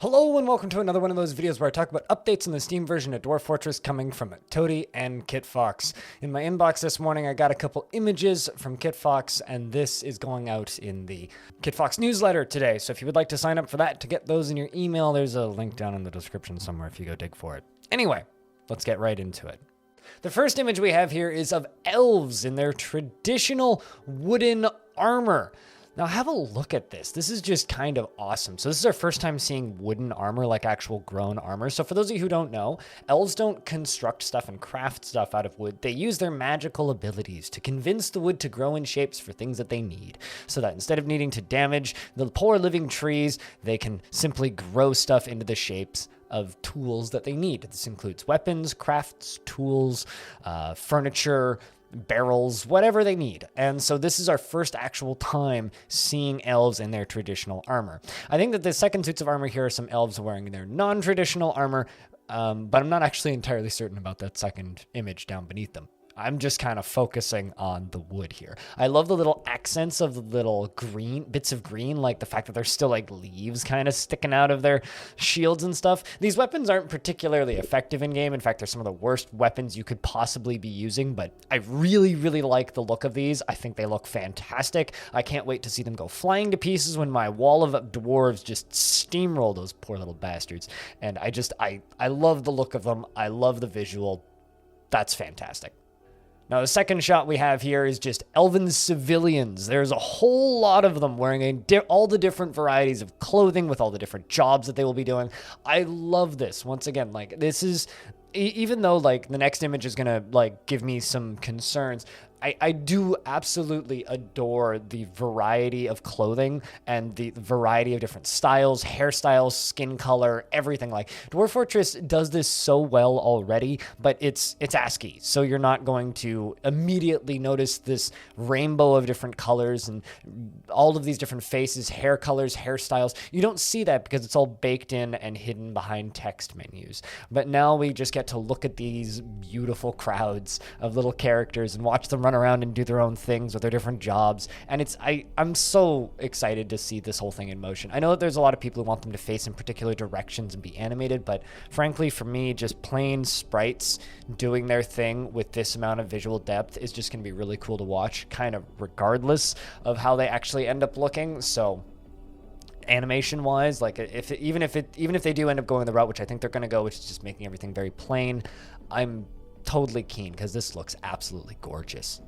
Hello and welcome to another one of those videos where I talk about updates in the Steam version of Dwarf Fortress coming from Toady and KitFox. In my inbox this morning I got a couple images from KitFox, and this is going out in the KitFox newsletter today. So if you would like to sign up for that to get those in your email, there's a link down in the description somewhere if you go dig for it. Anyway, let's get right into it. The first image we have here is of elves in their traditional wooden armor. Now have a look at this. This is just kind of awesome. So this is our first time seeing wooden armor, like actual grown armor. So for those of you who don't know, elves don't construct stuff and craft stuff out of wood. They use their magical abilities to convince the wood to grow in shapes for things that they need. So that instead of needing to damage the poor living trees, they can simply grow stuff into the shapes of tools that they need. This includes weapons, crafts, tools, furniture, barrels, whatever they need. And so this is our first actual time seeing elves in their traditional armor. I think that the second suits of armor here are some elves wearing their non-traditional armor, but I'm not actually entirely certain about that second image down beneath them. I'm just kind of focusing on the wood here. I love the little accents of the little green, bits of green, like the fact that there's still like leaves kind of sticking out of their shields and stuff. These weapons aren't particularly effective in game. In fact, they're some of the worst weapons you could possibly be using, but I really, really like the look of these. I think they look fantastic. I can't wait to see them go flying to pieces when my wall of dwarves just steamroll those poor little bastards. And I love the look of them. I love the visual. That's fantastic. Now, the second shot we have here is just Elven civilians. There's a whole lot of them wearing all the different varieties of clothing with all the different jobs that they will be doing. I love this. Once again, like, this is, even though, like, the next image is going to, like, give me some concerns, I do absolutely adore the variety of clothing and the variety of different styles, hairstyles, skin color, everything. Like, Dwarf Fortress does this so well already, but it's ASCII, so you're not going to immediately notice this rainbow of different colors and all of these different faces, hair colors, hairstyles. You don't see that because it's all baked in and hidden behind text menus. But now we just get to look at these beautiful crowds of little characters and watch them run around and do their own things with their different jobs, and I'm so excited to see this whole thing in motion. I know that there's a lot of people who want them to face in particular directions and be animated, but frankly for me, just plain sprites doing their thing with this amount of visual depth is just going to be really cool to watch, kind of regardless of how they actually end up looking. So animation wise, like, even if they do end up going the route which I think they're going to go, which is just making everything very plain, I'm totally keen because this looks absolutely gorgeous.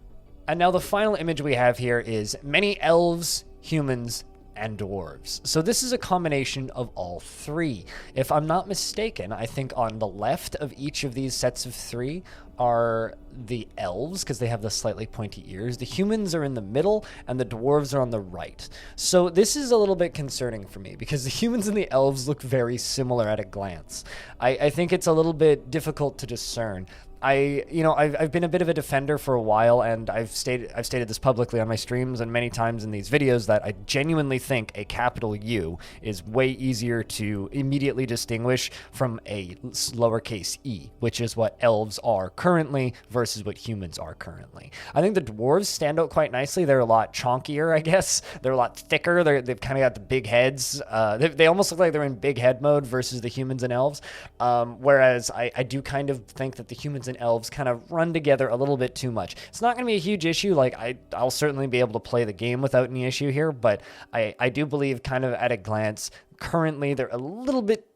And now the final image we have here is many elves, humans, and dwarves. So this is a combination of all three. If I'm not mistaken, I think on the left of each of these sets of three are the elves, because they have the slightly pointy ears. The humans are in the middle, and the dwarves are on the right. So this is a little bit concerning for me, because the humans and the elves look very similar at a glance. I think it's a little bit difficult to discern. I've been a bit of a defender for a while, and I've stated this publicly on my streams and many times in these videos that I genuinely think a capital U is way easier to immediately distinguish from a lowercase e, which is what elves are currently versus what humans are currently. I think the dwarves stand out quite nicely. They're a lot chonkier, I guess. They're a lot thicker. They've kind of got the big heads. They almost look like they're in big head mode versus the humans and elves. Whereas I do kind of think that the humans and elves kind of run together a little bit too much. It's not going to be a huge issue. Like, I'll certainly be able to play the game without any issue here, but I do believe kind of at a glance, currently they're a little bit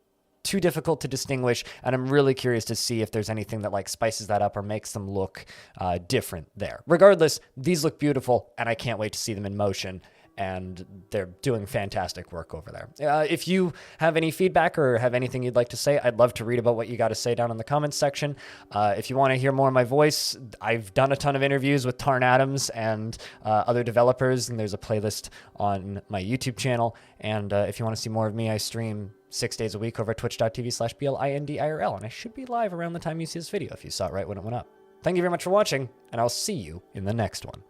too difficult to distinguish, and I'm really curious to see if there's anything that like spices that up or makes them look different there. Regardless, these look beautiful, and I can't wait to see them in motion. And they're doing fantastic work over there. If you have any feedback or have anything you'd like to say, I'd love to read about what you got to say down in the comments section. If you want to hear more of my voice, I've done a ton of interviews with Tarn Adams and other developers, and there's a playlist on my YouTube channel. And if you want to see more of me, I stream 6 days a week over at twitch.tv/BLINDIRL, and I should be live around the time you see this video if you saw it right when it went up. Thank you very much for watching, and I'll see you in the next one.